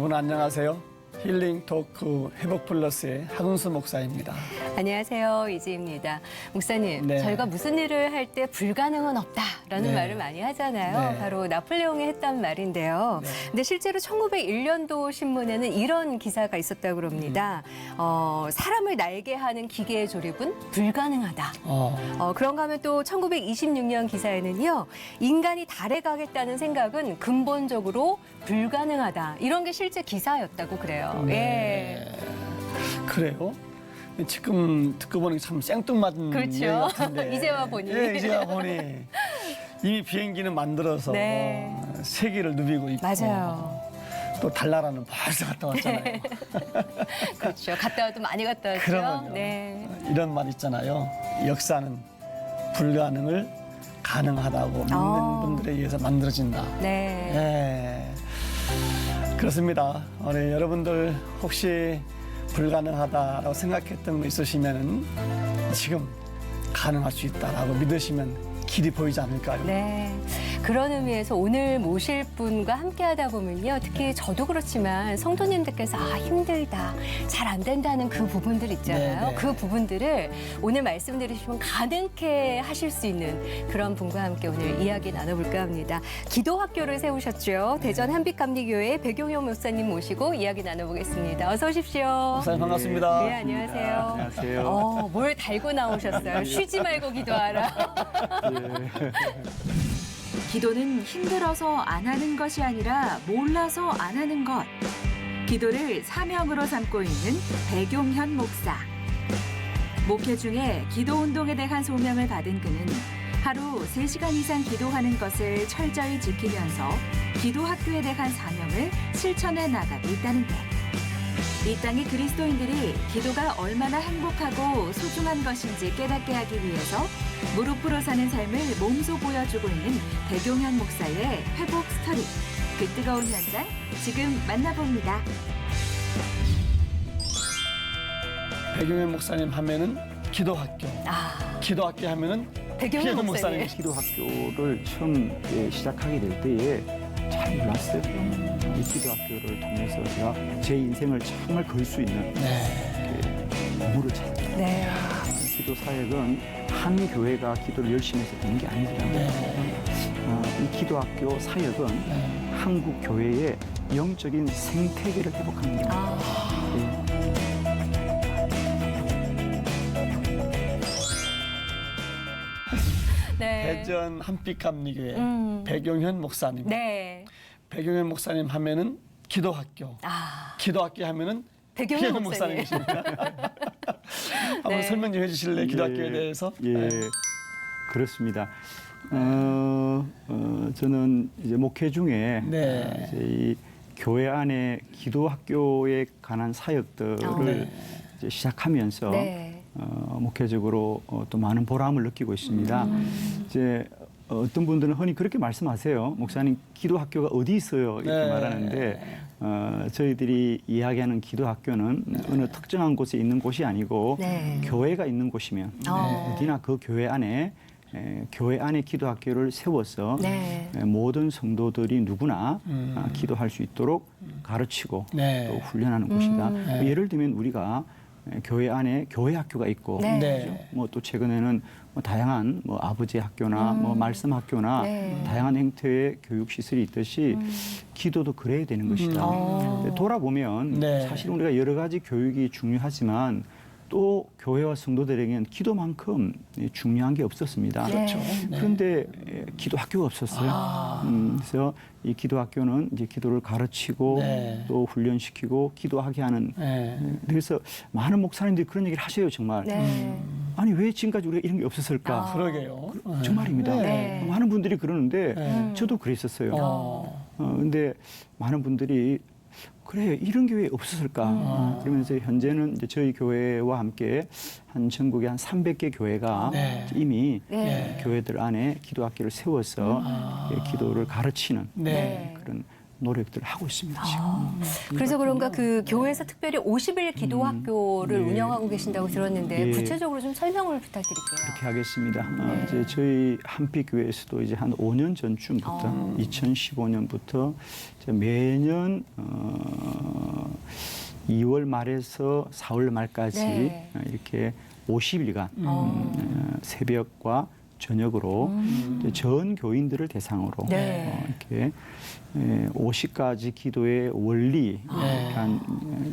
여러분 안녕하세요. 힐링 토크 회복 플러스의 하근수 목사입니다. 안녕하세요. 이지입니다. 목사님, 네. 저희가 무슨 일을 할 때 불가능은 없다라는 네. 말을 많이 하잖아요. 네. 바로 나폴레옹이 했단 말인데요. 네. 근데 실제로 1901년도 신문에는 이런 기사가 있었다고 그럽니다. 사람을 날게 하는 기계의 조립은 불가능하다. 그런가 하면 또 1926년 기사에는요. 인간이 달에 가겠다는 생각은 근본적으로 불가능하다. 이런 게 실제 기사였다고 그래요. 네. 그래요? 지금 듣고 보니 참 생뚱맞은 그렇죠. 얘기 같은데. 이제와 보니. 네, 이제와 보니. 이미 비행기는 만들어서 네. 세계를 누비고 있고. 맞아요. 또 달나라는 벌써 갔다 왔잖아요. 그렇죠. 갔다 와도 많이 갔다 왔죠. 그러면요. 네. 이런 말 있잖아요. 역사는 불가능을 가능하다고 믿는 분들에 의해서 만들어진다. 네. 네. 그렇습니다. 우리 여러분들 혹시 불가능하다라고 생각했던 거 있으시면 지금 가능할 수 있다라고 믿으시면 길이 보이지 않을까요? 네. 그런 의미에서 오늘 모실 분과 함께 하다 보면요. 특히 저도 그렇지만 성도님들께서 힘들다, 잘 안 된다는 그 부분들 있잖아요. 네, 네. 그 부분들을 오늘 말씀 들으시면 가능케 하실 수 있는 그런 분과 함께 오늘 이야기 나눠볼까 합니다. 기도학교를 세우셨죠. 대전 한빛감리교회 백용현 목사님 모시고 이야기 나눠보겠습니다. 어서 오십시오. 목사님 반갑습니다. 네, 안녕하세요. 안녕하세요. 뭘 달고 나오셨어요. 쉬지 말고 기도하라. 기도는 힘들어서 안 하는 것이 아니라 몰라서 안 하는 것. 기도를 사명으로 삼고 있는 백용현 목사. 목회 중에 기도 운동에 대한 소명을 받은 그는 하루 3시간 이상 기도하는 것을 철저히 지키면서 기도 학교에 대한 사명을 실천해 나가고 있다는데, 이 땅의 그리스도인들이 기도가 얼마나 행복하고 소중한 것인지 깨닫게 하기 위해서 무릎으로 사는 삶을 몸소 보여주고 있는 백용현 목사의 회복 스토리. 그 뜨거운 현장 지금 만나봅니다. 백용현 목사님 하면은 기도학교. 기도학교 하면은 백용현 목사님. 기도학교를 처음 시작하게 될 때에 잘 몰랐어요. 이 기도학교를 통해서 제가 제 인생을 정말 걸 수 있는 보물을 찾았어요. 네. 기도 사역은 한 교회가 기도를 열심히 해서 되는 게 아니더라고요. 이 기도학교 사역은 한국 교회의 영적인 생태계를 회복하는 겁니다. 네. 대전 한빛감리교회 백용현 목사님. 네. 백용현 목사님 하면은 기도학교. 기도학교 하면은 백용현 목사님이십니다. 한번 네. 설명 좀 해주실래요? 기도학교에 대해서? 예, 그렇습니다. 저는 이제 목회 중에 네. 이제 이 교회 안에 기도학교에 관한 사역들을 네. 이제 시작하면서 네. 목회적으로 또 많은 보람을 느끼고 있습니다. 이제 어떤 분들은 흔히 그렇게 말씀하세요. 목사님, 기도학교가 어디 있어요? 이렇게 네. 말하는데 저희들이 이야기하는 기도학교는 어느 특정한 곳에 있는 곳이 아니고 네. 교회가 있는 곳이면 어디나 그 교회 안에 기도학교를 세워서 네. 모든 성도들이 누구나 기도할 수 있도록 가르치고 네. 또 훈련하는 곳이다. 예를 들면 우리가 교회 안에 교회 학교가 있고 네. 네. 뭐 또 최근에는 뭐 다양한 뭐 아버지 학교나 뭐 말씀 학교나 네. 다양한 형태의 교육 시설이 있듯이 기도도 그래야 되는 것이다. 근데 돌아보면 네. 사실 우리가 여러 가지 교육이 중요하지만 또 교회와 성도들에게는 기도만큼 중요한 게 없었습니다. 그렇죠. 네. 그런데 기도 학교가 없었어요. 그래서 이 기도 학교는 이제 기도를 가르치고 네. 또 훈련시키고 기도하게 하는. 네. 그래서 많은 목사님들이 그런 얘기를 하셔요, 정말. 네. 아니 왜 지금까지 우리가 이런 게 없었을까? 그러게요. 정말입니다. 네. 많은 분들이 그러는데 네. 저도 그랬었어요. 근데 많은 분들이 그래 이런 교회 없었을까? 그러면서 현재는 이제 저희 교회와 함께 한 전국에 한 300개 교회가 네. 이미 네. 교회들 안에 기도학교를 세워서 기도를 가르치는 네. 그런 노력들을 하고 있습니다. 지금. 그래서 그런가 그 교회에서 특별히 50일 기도 학교를 예. 운영하고 계신다고 들었는데 예. 구체적으로 좀 설명을 부탁드릴게요. 그렇게 하겠습니다. 이제 저희 한빛교회에서도 이제 한 5년 전쯤부터 2015년부터 매년 2월 말에서 4월 말까지 네. 이렇게 50일간 새벽과 저녁으로 전 교인들을 대상으로 네. 이렇게 50가지 기도의 원리라는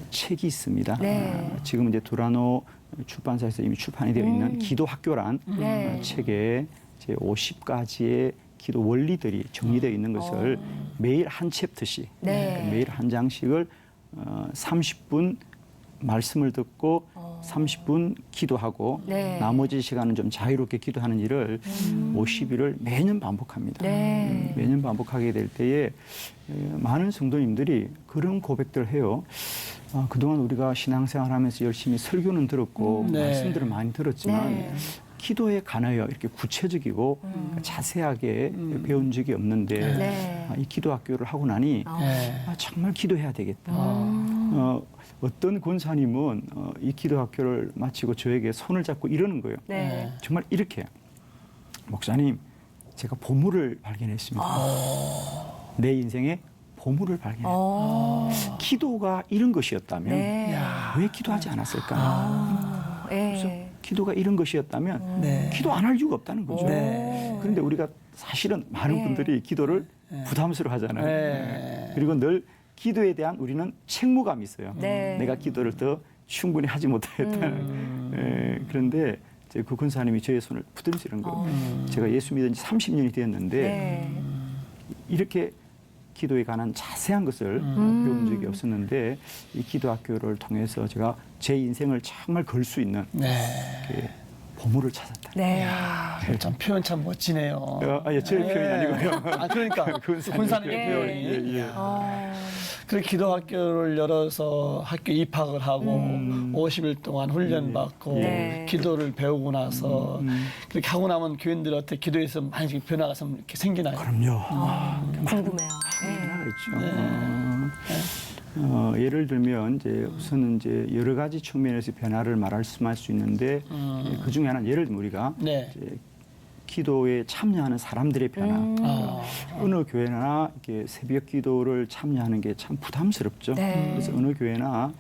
책이 있습니다. 네. 지금 이제 두라노 출판사에서 이미 출판이 되어 있는 기도 학교란 네. 책에 이제 50가지의 기도 원리들이 정리되어 있는 것을 매일 한 챕터씩 네. 그러니까 매일 한 장씩을 30분 말씀을 듣고 30분 기도하고 네. 나머지 시간은 좀 자유롭게 기도하는 일을 50일을 매년 반복합니다. 네. 매년 반복하게 될 때에 많은 성도님들이 그런 고백들을 해요. 그동안 우리가 신앙생활하면서 열심히 설교는 들었고 네. 말씀들을 많이 들었지만 네. 기도에 관하여 이렇게 구체적이고 자세하게 배운 적이 없는데 네. 이 기도 학교를 하고 나니 네. 정말 기도해야 되겠다. 어떤 권사님은 이 기도 학교를 마치고 저에게 손을 잡고 이러는 거예요. 네. 정말 이렇게 목사님 제가 보물을 발견했습니다. 내 인생에 보물을 발견했다. 기도가 이런 것이었다면 네. 왜 기도하지 않았을까? 네. 기도가 이런 것이었다면 네. 기도 안 할 이유가 없다는 거죠. 네. 그런데 우리가 사실은 많은 네. 분들이 기도를 부담스러워 하잖아요. 네. 그리고 늘 기도에 대한 우리는 책무감이 있어요. 네. 내가 기도를 더 충분히 하지 못했다는. 그런데 이제 그 권사님이 저의 손을 부드러지는 거예요. 제가 예수 믿은 지 30년이 되었는데 네. 이렇게 기도에 관한 자세한 것을 배운 적이 없었는데 이 기도 학교를 통해서 제가 제 인생을 정말 걸 수 있는 네. 그 보물을 찾았다. 네. 참 표현 참 멋지네요. 예, 제 표현이 아니고요. 그러니까 군사님의 네. 표현이. 예, 예. 그 기도 학교를 열어서 학교 입학을 하고 50일 동안 훈련 받고 네. 기도를 배우고 나서 그렇게 하고 나면 교인들 어떻게 기도에서 많이 변화가 좀 이렇게 생기나요? 그럼요. 궁금해요. 네. 변화가 있죠. 예를 들면 이제 우선은 이제 여러 가지 측면에서 변화를 말할 수 있는데 그 중에 하나는 예를 들면 우리가 네. 이제 기도에 참여하는 사람들의 변화. 그러니까 어느 교회나 이렇게 새벽 기도를 참여하는 게 참 부담스럽죠. 네. 그래서 어느 교회나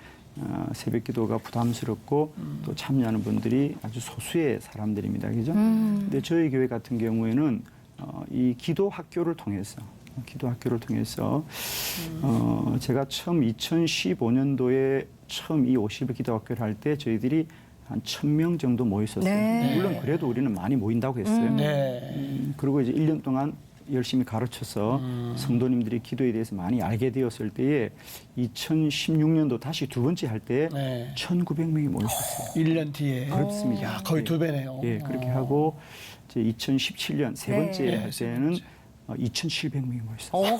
새벽 기도가 부담스럽고 또 참여하는 분들이 아주 소수의 사람들입니다. 그죠? 근데 저희 교회 같은 경우에는 이 기도 학교를 통해서 제가 처음 2015년도에 처음 이 50일 기도 학교를 할 때 저희들이 한 1,000명 정도 모였었어요. 네. 물론 그래도 우리는 많이 모인다고 했어요. 네. 그리고 이제 1년 동안 열심히 가르쳐서 성도님들이 기도에 대해서 많이 알게 되었을 때에 2016년도 다시 두 번째 할 때 네. 1,900명이 모였었어요. 1년 뒤에. 그렇습니다. 야, 거의 두 배네요. 예, 그렇게 하고 이제 2017년 세 번째 네. 할 때는 2,700명이 모였어요.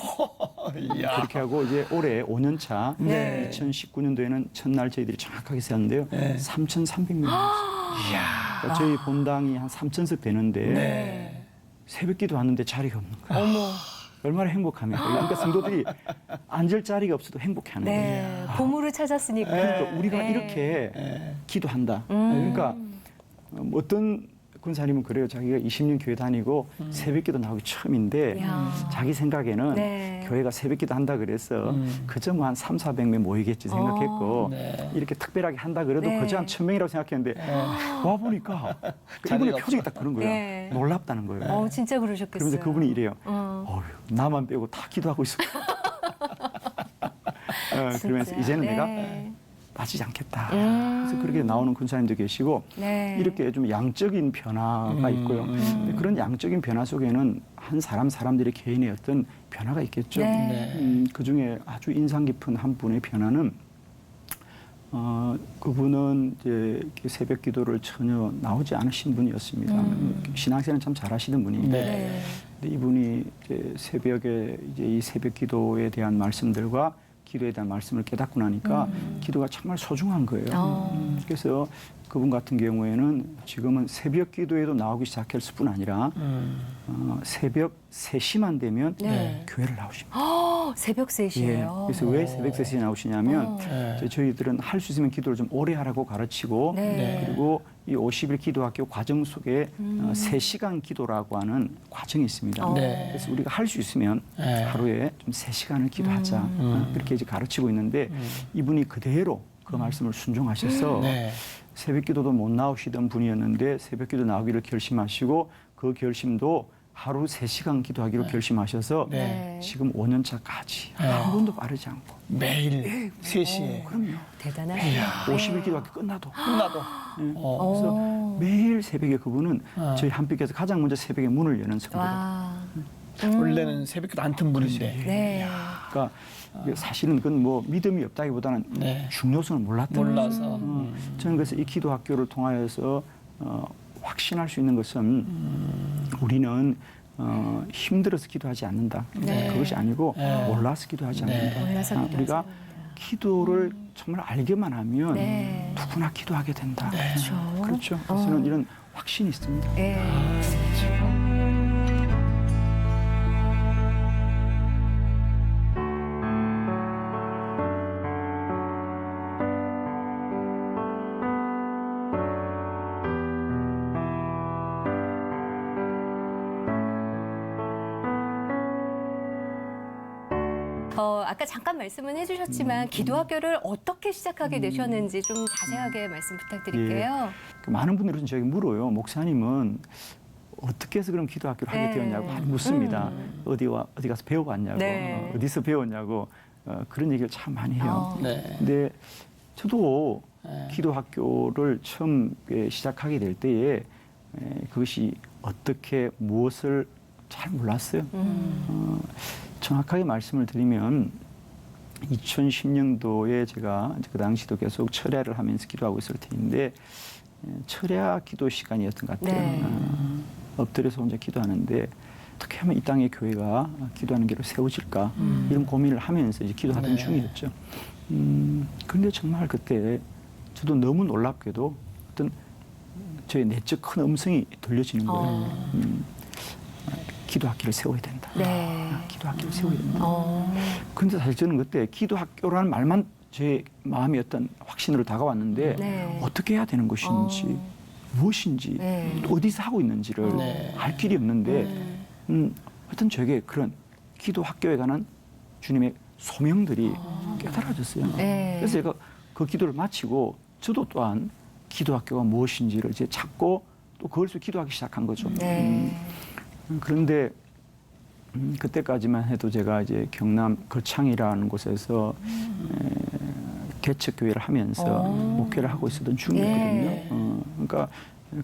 이야. 그렇게 하고 이제 올해 5년 차 네. 2019년도에는 첫날 저희들이 정확하게 세었는데요. 네. 3,300명 모였어요. 그러니까 저희 본당이 한 3,000석 되는데 네. 새벽기도 왔는데 자리가 없는 거예요. 어머. 얼마나 행복합니까? 그러니까 성도들이 앉을 자리가 없어도 행복해하는 거예요. 네. 보물을 찾았으니까. 그러니까 우리가 네. 이렇게 기도한다. 그러니까 어떤 군사님은 그래요. 자기가 20년 교회 다니고 새벽기도 나오기 처음인데 야. 자기 생각에는 네. 교회가 새벽기도 한다 그래서 그저 뭐 한 3,400명 모이겠지 생각했고 네. 이렇게 특별하게 한다 그래도 네. 그저 한 1,000명이라고 생각했는데 와 보니까 이분의 자리가 표정이 딱 그런 거예요. 네. 놀랍다는 거예요. 진짜 그러셨겠어요. 그러면서 그분이 이래요. 어휴, 나만 빼고 다 기도하고 있어. 그러면서 진짜. 이제는 네. 내가 빠지지 않겠다. 그래서 그렇게 나오는 군사님도 계시고 네. 이렇게 좀 양적인 변화가 있고요. 근데 그런 양적인 변화 속에는 한 사람들의 개인의 어떤 변화가 있겠죠. 네. 그 중에 아주 인상 깊은 한 분의 변화는 그분은 이제 이렇게 새벽 기도를 전혀 나오지 않으신 분이었습니다. 신앙생활은 참 잘하시는 분인데 네. 근데 이분이 이제 새벽에 이제 이 새벽 기도에 대한 말씀들과 기도에 대한 말씀을 깨닫고 나니까 기도가 정말 소중한 거예요. 그래서 그분 같은 경우에는 지금은 새벽 기도에도 나오기 시작했을 뿐 아니라 새벽 3시만 되면 네. 교회를 나오십니다. 새벽 3시예요. 그래서 왜 새벽 3시에 나오시냐면 네. 저희들은 할 수 있으면 기도를 좀 오래 하라고 가르치고 네. 그리고 이 50일 기도학교 과정 속에 3시간 기도라고 하는 과정이 있습니다. 네. 그래서 우리가 할 수 있으면 네. 하루에 좀 3시간을 기도하자 그렇게 이제 가르치고 있는데 이분이 그대로 그 말씀을 순종하셔서 네. 새벽 기도도 못 나오시던 분이었는데 새벽 기도 나오기를 결심하시고 그 결심도 하루 3시간 기도하기로 결심하셔서 네. 지금 5년 차까지 네. 한 번도 빠르지 않고 매일 3시에 그럼요. 대단하시네요. 50일 기도학교 끝나도 끝나도. 그래서 매일 새벽에 그분은 저희 한빛께서 가장 먼저 새벽에 문을 여는 성도다. 와. 원래는 새벽기도 안 튼 분인데. 네. 그러니까 이게 사실은 그건 뭐 믿음이 없다기보다는 네. 중요성을 몰랐던 거죠. 몰라서. 저는 그래서 이 기도학교를 통하여서 확신할 수 있는 것은 우리는 힘들어서 기도하지 않는다. 네. 그것이 아니고 네. 몰라서 기도하지 네. 않는다. 몰라서 기도하지 우리가 않는다. 기도를 정말 알게만 하면 네. 누구나 기도하게 된다. 그렇죠. 그렇죠. 그래서 저는 이런 확신이 있습니다. 네. 아까 잠깐 말씀은 해주셨지만 기도학교를 어떻게 시작하게 되셨는지 좀 자세하게 말씀 부탁드릴게요. 많은 분들은 저에게 물어요. 목사님은 어떻게 해서 그럼 기도학교를 하게 네. 되었냐고 묻습니다. 어디 가서 배워봤냐고, 네. 어디서 배웠냐고 그런 얘기를 참 많이 해요. 네. 근데 저도 기도학교를 처음 시작하게 될 때에 그것이 어떻게 무엇을 잘 몰랐어요. 정확하게 말씀을 드리면 2010년도에 제가 그 당시도 계속 철야를 하면서 기도하고 있을 텐데 철야 기도 시간이었던 것 같아요. 네. 엎드려서 혼자 기도하는데 어떻게 하면 이 땅의 교회가 기도하는 길을 세워질까 이런 고민을 하면서 이제 기도하던 네. 중이었죠. 그런데 정말 그때 저도 너무 놀랍게도 어떤 저의 내적 큰 음성이 들려지는 거예요. 기도학교를 세워야 된다. 네. 기도학교를 세워야 된다. 어. 그런데 사실 저는 그때 기도학교라는 말만 제 마음에 어떤 확신으로 다가왔는데 네. 어떻게 해야 되는 것인지 무엇인지 네. 또 어디서 하고 있는지를 네. 알 길이 없는데 하여튼 저에게 그런 기도학교에 관한 주님의 소명들이 깨달아졌어요. 네. 그래서 제가 그 기도를 마치고 저도 또한 기도학교가 무엇인지를 이제 찾고 또 그걸 위해서 기도하기 시작한 거죠. 네. 그런데 그때까지만 해도 제가 이제 경남 거창이라는 곳에서 개척 교회를 하면서 목회를 하고 있었던 중이었거든요. 네. 그러니까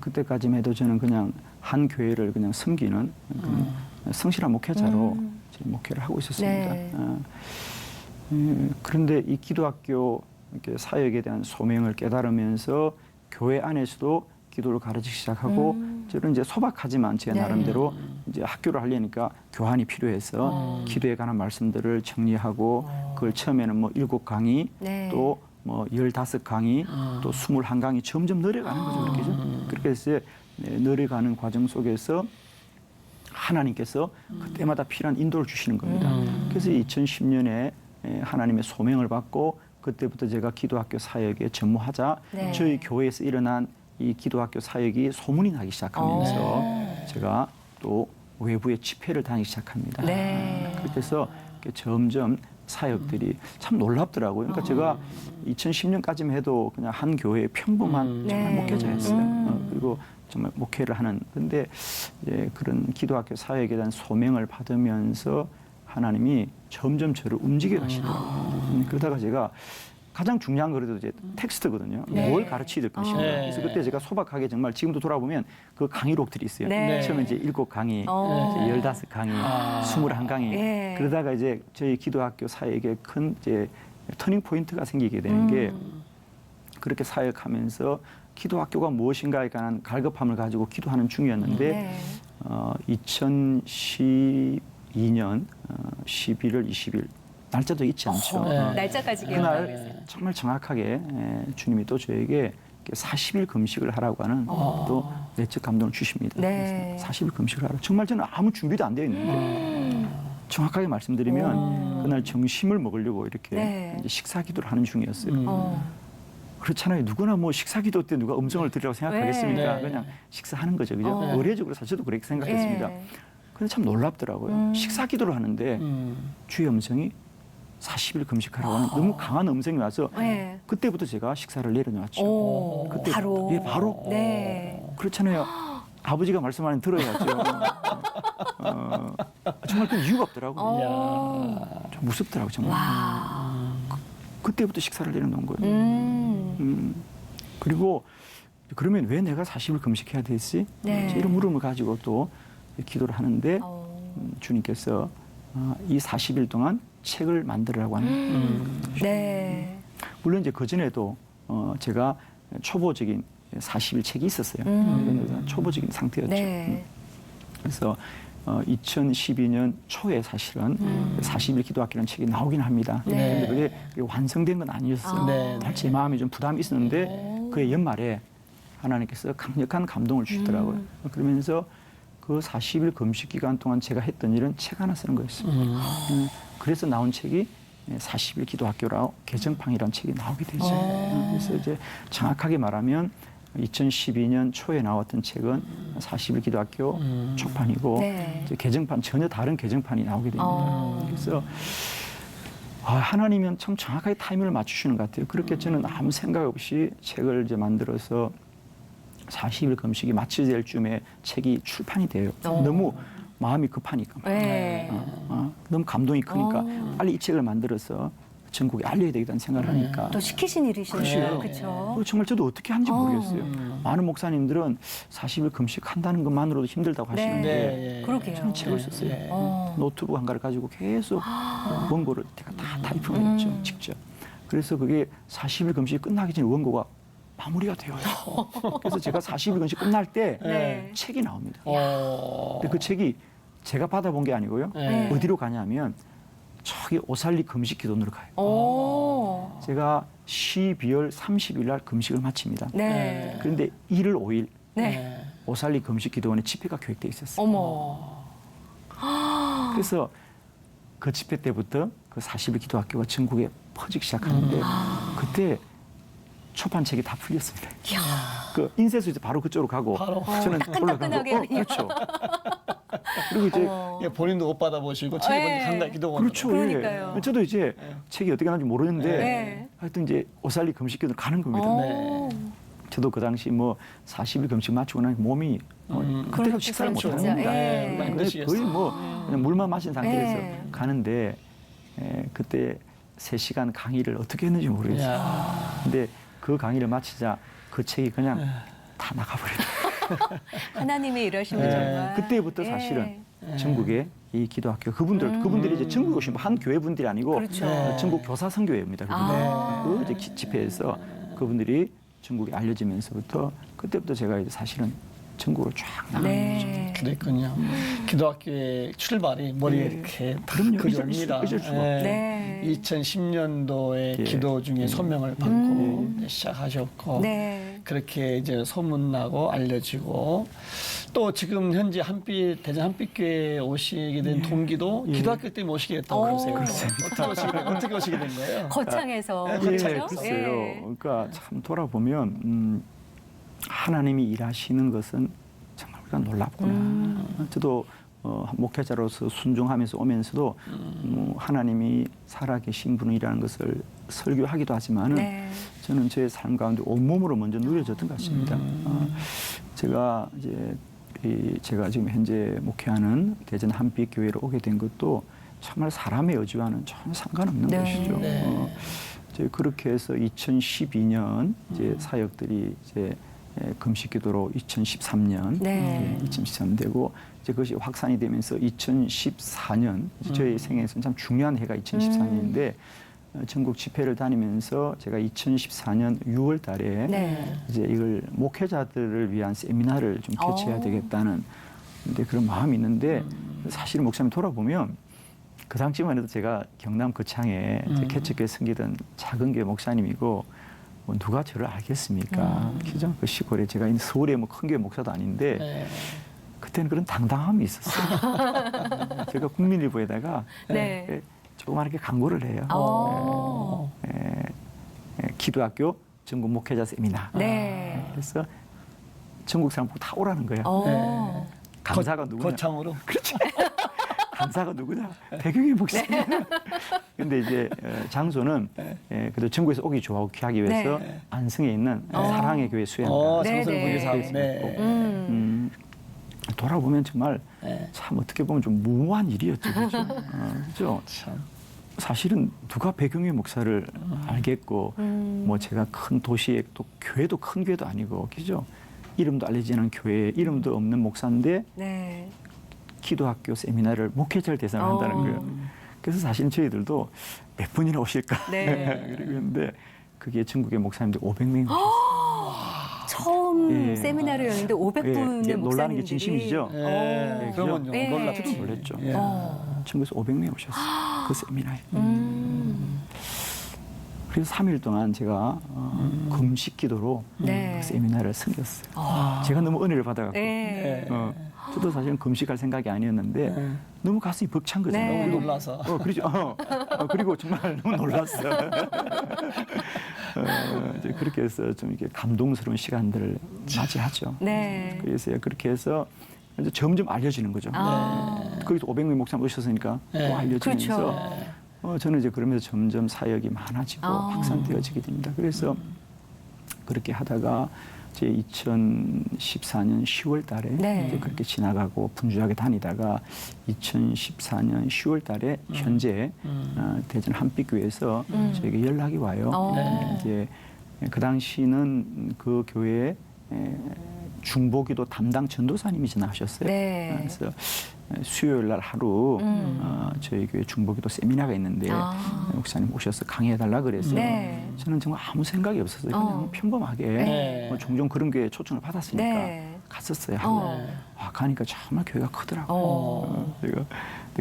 그때까지만 해도 저는 그냥 한 교회를 그냥 섬기는 그런 성실한 목회자로 이제 목회를 하고 있었습니다. 네. 그런데 이 기도학교 이렇게 사역에 대한 소명을 깨달으면서 교회 안에서도 기도를 가르치기 시작하고 저는 이제 소박하지만 제 네. 나름대로 이제 학교를 하려니까 교환이 필요해서 기도에 관한 말씀들을 정리하고 그걸 처음에는 뭐 7강의 네. 또 뭐 15강의 또 21강의 점점 늘어가는 거죠. 그렇게 해서 늘어가는 과정 속에서 하나님께서 그때마다 필요한 인도를 주시는 겁니다. 그래서 2010년에 하나님의 소명을 받고 그때부터 제가 기도학교 사역에 전무하자 네. 저희 교회에서 일어난 이 기도학교 사역이 소문이 나기 시작하면서 제가 또 외부의 집회를 다니기 시작합니다. 네. 그렇게 해서 점점 사역들이 참 놀랍더라고요. 그러니까 제가 2010년까지만 해도 그냥 한 교회의 평범한 정말 네. 목회자였어요. 그리고 정말 목회를 하는. 그런데 이제 그런 기도학교 사역에 대한 소명을 받으면서 하나님이 점점 저를 움직여 가시더라고요. 그러다가 제가 가장 중요한 거라도 이제 텍스트거든요. 네. 뭘 가르쳐야 될 것인가. 네. 그래서 그때 제가 소박하게 정말 지금도 돌아보면 그 강의록들이 있어요. 네. 처음에 이제 7강의, 이제 15강의, 21강의. 네. 그러다가 이제 저희 기도학교 사역에 큰 이제 터닝 포인트가 생기게 되는 게 그렇게 사역하면서 기도학교가 무엇인가에 관한 갈급함을 가지고 기도하는 중이었는데 네. 2012년 11월 20일 날짜도 잊지 않죠. 네. 날짜까지 기억하고 그날 있어요. 정말 정확하게 주님이 또 저에게 40일 금식을 하라고 하는 또 내적 감동을 주십니다. 네. 40일 금식을 하라. 정말 저는 아무 준비도 안 되어 있는데 정확하게 말씀드리면 그날 점심을 먹으려고 이렇게 네. 이제 식사 기도를 하는 중이었어요. 그렇잖아요. 누구나 뭐 식사 기도 때 누가 음성을 들으라고 생각하겠습니까? 네. 그냥 식사하는 거죠. 그죠? 의례적으로 사실 저도 그렇게 생각했습니다. 네. 근데 참 놀랍더라고요. 식사 기도를 하는데 주의 음성이 40일 금식하라고 하는 너무 강한 음성이 와서 네. 그때부터 제가 식사를 내려놓았죠. 오, 그때 바로. 예, 바로. 네. 그렇잖아요. 아버지가 말씀하는 들어야죠. 정말 그 이유가 없더라고요. 좀 무섭더라고요. 정말. 와. 그때부터 식사를 내려놓은 거예요. 그리고 그러면 왜 내가 40일 금식해야 되지? 네. 이런 물음을 가지고 또 기도를 하는데 어. 주님께서 이 40일 동안 책을 만들으라고 하는 네. 물론 이제 그전에도 제가 초보적인 40일 책이 있었어요. 그러니까 초보적인 상태였죠. 네. 그래서 2012년 초에 사실은 40일 기도학기라는 책이 나오긴 합니다. 네. 그런데 그게 완성된 건 아니었어요. 네. 제 마음이 좀 부담이 있었는데 그의 연말에 하나님께서 강력한 감동을 주시더라고요. 그러면서 그 40일 금식 기간 동안 제가 했던 일은 책 하나 쓰는 거였어요. 그래서 나온 책이 40일 기도학교라고 개정판이라는 책이 나오게 되죠. 그래서 이제 정확하게 말하면 2012년 초에 나왔던 책은 40일 기도학교 초판이고 네. 이제 개정판 전혀 다른 개정판이 나오게 됩니다. 그래서 하나님은 참 정확하게 타이밍을 맞추시는 것 같아요. 그렇게 저는 아무 생각 없이 책을 이제 만들어서 40일 금식이 마쳐질 쯤에 책이 출판이 돼요. 너무 마음이 급하니까. 네. 너무 감동이 크니까 빨리 이 책을 만들어서 전국에 알려야 되겠다는 생각을 하니까. 또 시키신 일이시네요. 그렇죠. 정말 저도 어떻게 하는지 모르겠어요. 많은 목사님들은 40일 금식한다는 것만으로도 힘들다고 하시는데 그러게요. 저는 책을 썼어요. 노트북 한 가를 가지고 계속 원고를 제가 다 타이핑을 했죠. 직접. 그래서 그게 40일 금식이 끝나기 전에 원고가 마무리가 되어요. 그래서 제가 40일 금식 끝날 때 네. 책이 나옵니다. 근데 그 책이 제가 받아본 게 아니고요. 네. 어디로 가냐면 저기 오살리 금식 기도원으로 가요. 오. 제가 12월 30일 날 금식을 마칩니다. 네. 그런데 1월 5일 네. 오살리 금식 기도원에 집회가 계획돼 있었어요. 어머. 그래서 그 집회 때부터 그 40일 기도학교가 전국에 퍼지기 시작하는데 그때 초판책이 다 풀렸습니다. 그 인쇄소 이제 바로 그쪽으로 가고 바로. 저는 따끈따끈하게 올라가고 그냥. 그렇죠. 그리고 이제 예, 본인도 못 받아보시고 책이 네. 한달 기도원. 그렇죠. 그러니까요. 예. 저도 이제 책이 어떻게 나는지 모르는데 네. 하여튼 이제 오살리 금식기도 가는 겁니다. 오. 저도 그 당시 뭐 40일 금식 마치고 나니 몸이 그때가 그렇죠, 식사를 못 진짜. 하는 겁니다. 예. 많이 힘드시겠어요. 거의 뭐 그냥 물만 마신 상태에서 예. 가는데 그때 3시간 강의를 어떻게 했는지 모르겠어요. 이야. 근데 그 강의를 마치자 그 책이 그냥 다 나가버리더라고요. 하나님이 이러시면 네. 정말. 그때부터 예. 사실은 전국에 이 기도학교 그분들이 이제 전국에 오신 한 교회 분들이 아니고 그렇죠. 전국 교사 선교회입니다. 그분들. 그 이제 집회에서 그분들이 전국에 알려지면서부터 그때부터 제가 이제 사실은 전국으로 쫙 나가는 거죠. 네. 그랬군요. 기도학교의 출발이 머리에 이렇게 딱 그럼요. 그려옵니다. 잊을 수가 없죠. 네. 2010년도에 예. 기도 중에 소명을 받고 시작하셨고 네. 그렇게 이제 소문나고 알려지고 또 지금 현재 대전 한빛교회에 오시게 된 동기도 기도학교 때문에 오시게 됐다고 그러세요. 어떻게 오시게 된 거예요? 거창해서. 예, 그렇죠? 글쎄요. 예. 그러니까 참 돌아보면 하나님이 일하시는 것은 정말 우리가 놀랍구나. 저도 목회자로서 순종하면서 오면서도 하나님이 살아계신 분이라는 것을 설교하기도 하지만은 네. 저는 제 삶 가운데 온몸으로 먼저 누려졌던 것 같습니다. 제가 지금 현재 목회하는 대전 한빛교회로 오게 된 것도 정말 사람의 의지와는 전혀 상관없는 네. 것이죠. 네. 이제 그렇게 해서 2012년 이제 사역들이 이제 금식기도로 2013년, 네. 2013년 되고 이제 그것이 확산이 되면서 2014년 저희 생애에서는 참 중요한 해가 2014년인데 전국 집회를 다니면서 제가 2014년 6월달에 네. 이제 이걸 목회자들을 위한 세미나를 좀 개최해야 되겠다는 근데 그런 마음이 있는데 사실 목사님 돌아보면 그 당시만 해도 제가 경남 거창에 이제 개척교회 섬기던 작은 교회 목사님이고 뭐 누가 저를 알겠습니까? 그죠? 그 시골에 제가 있는 서울에 뭐 큰 교회 목사도 아닌데 네. 그때는 그런 당당함이 있었어요. 제가 국민일보에다가 네. 예, 조그맣게 광고를 해요. 어. 기도학교 전국 목회자 세미나. 네. 그래서 전국 사람 보고 다 오라는 거예요. 어. 강사가 누구냐? 거창으로. 그렇지. 강사가 누구냐? 백영희 목사님. 근데 이제 장소는 그래도 전국에서 오기 좋아하고 귀하기 위해서 네. 안성에 있는 사랑의 교회 수양가. 네, 장소를 네. 보기 사고. 네. 돌아보면 정말 네. 참 어떻게 보면 좀 무모한 일이었죠. 그죠? 그죠? 참. 사실은 누가 백영희 목사를 알겠고 뭐 제가 큰 도시에 또 교회도 큰 교회도 아니고 그죠? 이름도 알려지지 않은 교회 이름도 없는 목사인데 네. 기도학교 세미나를 목회자를 대상을 한다는 거예요. 그래서 사실 저희들도 몇 분이나 오실까 네. 그랬는데 그게 전국의 목사님들 500명이 오셨어요. 처음 예. 세미나를 열는데 500분의 이게 목사님들이 놀라는 게 진심이죠. 네. 그러면요. 네. 놀랍죠. 저도 놀랐죠. 예. 전국에서 500명이 오셨어요. 그 세미나에. 음. 그래서 3일 동안 제가 금식 기도로 네. 그 세미나를 섬겼어요. 제가 너무 은혜를 받아갖고 네. 저도 사실은 금식할 생각이 아니었는데 너무 가슴이 벅찬 거잖아요. 네. 너무 놀라서. 그렇죠. 그리고 정말 너무 놀랐어요. 이제 그렇게 해서 좀 이렇게 감동스러운 시간들을 맞이하죠. 네. 그래서 그렇게 해서 이제 점점 알려지는 거죠. 거기서 500명 목사님 오셨으니까 네. 또 알려지면서 그렇죠. 저는 이제 그러면서 점점 사역이 많아지고 확산되어지게 됩니다. 그래서 그렇게 하다가 이제 2014년 10월 달에 네. 이제 그렇게 지나가고 분주하게 다니다가 2014년 10월 달에 현재 대전 한빛교회에서 저에게 연락이 와요. 네. 이제 그 당시는 그 교회에 중보기도 담당 전도사님이 전화하셨어요. 네. 그래서 수요일 날 하루 저희 교회 중보기도 세미나가 있는데 목사님 오셔서 강의해달라 그래서 네. 저는 정말 아무 생각이 없었어요. 그냥 평범하게 네. 뭐 종종 그런 교회에 초청을 받았으니까 네. 갔었어요. 어. 가니까 정말 교회가 크더라고요. 제가